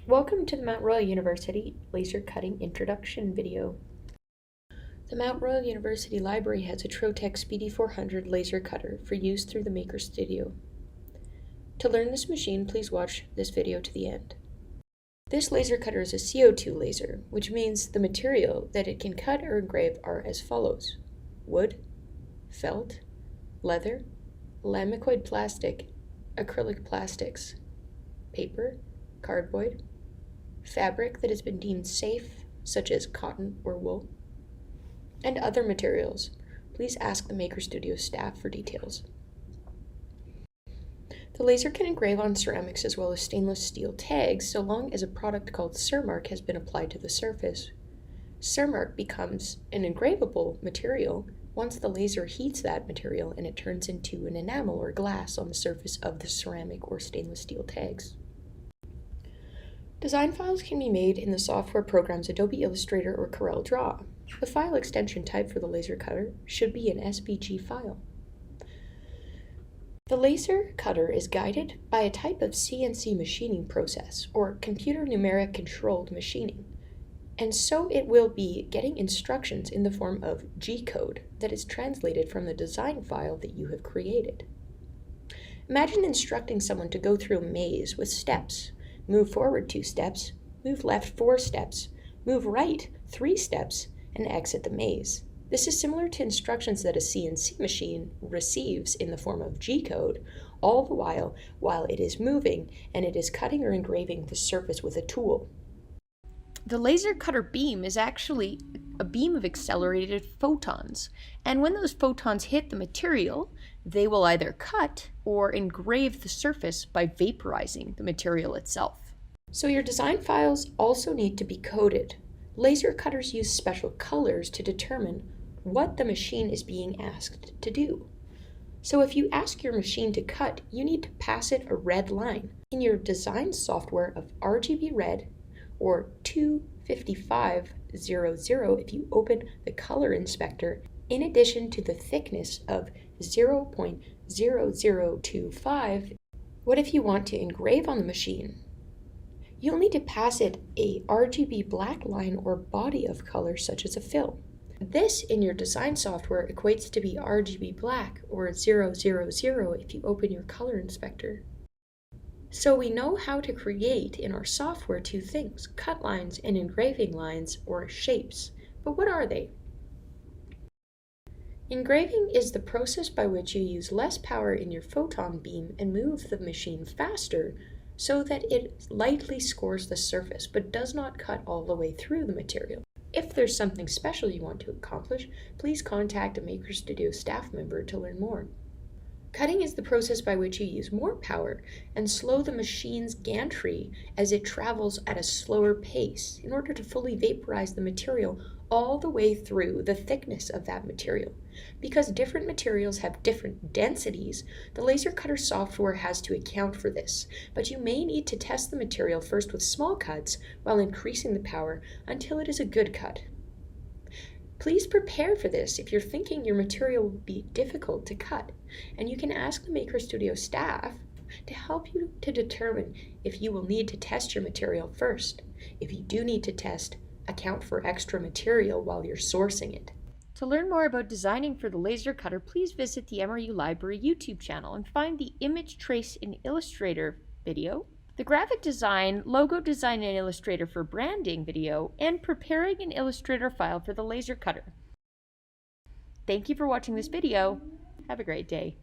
Welcome to the Mount Royal University Laser Cutting Introduction video. The Mount Royal University Library has a Trotec Speedy 400 laser cutter for use through the Maker Studio. To learn this machine, please watch this video to the end. This laser cutter is a CO2 laser, which means the material that it can cut or engrave are as follows: wood, felt, leather, lamecoid plastic, acrylic plastics, paper, cardboard, fabric that has been deemed safe, such as cotton or wool, and other materials. Please ask the Maker Studio staff for details. The laser can engrave on ceramics as well as stainless steel tags so long as a product called Surmark has been applied to the surface. Surmark becomes an engravable material once the laser heats that material and it turns into an enamel or glass on the surface of the ceramic or stainless steel tags. Design files can be made in the software programs Adobe Illustrator or Corel Draw. The file extension type for the laser cutter should be an SVG file. The laser cutter is guided by a type of CNC machining process, or computer numeric controlled machining, and so it will be getting instructions in the form of G-code that is translated from the design file that you have created. Imagine instructing someone to go through a maze with steps. Move forward 2 steps, move left 4 steps, move right 3 steps, and exit the maze. This is similar to instructions that a CNC machine receives in the form of G-code, all the while it is moving and it is cutting or engraving the surface with a tool. The laser cutter beam is actually a beam of accelerated photons, and when those photons hit the material, they will either cut or engrave the surface by vaporizing the material itself. So your design files also need to be coded. Laser cutters use special colors to determine what the machine is being asked to do. So if you ask your machine to cut, you need to pass it a red line. In your design software of RGB red or 25500 if you open the color inspector, in addition to the thickness of 0.0025, what if you want to engrave on the machine? You'll need to pass it a RGB black line or body of color such as a fill. This in your design software equates to be RGB black or 000 if you open your color inspector. So we know how to create in our software 2 things, cut lines and engraving lines or shapes. But what are they? Engraving is the process by which you use less power in your photon beam and move the machine faster so that it lightly scores the surface but does not cut all the way through the material. If there's something special you want to accomplish, please contact a Maker Studio staff member to learn more. Cutting is the process by which you use more power and slow the machine's gantry as it travels at a slower pace in order to fully vaporize the material all the way through the thickness of that material. Because different materials have different densities, the laser cutter software has to account for this, but you may need to test the material first with small cuts while increasing the power until it is a good cut. Please prepare for this if you're thinking your material will be difficult to cut, and you can ask the Maker Studio staff to help you to determine if you will need to test your material first. If you do need to test, account for extra material while you're sourcing it. To learn more about designing for the laser cutter, please visit the MRU Library YouTube channel and find the Image Trace in Illustrator video, the Graphic Design, Logo Design in Illustrator for Branding video, and Preparing an Illustrator file for the laser cutter. Thank you for watching this video. Have a great day.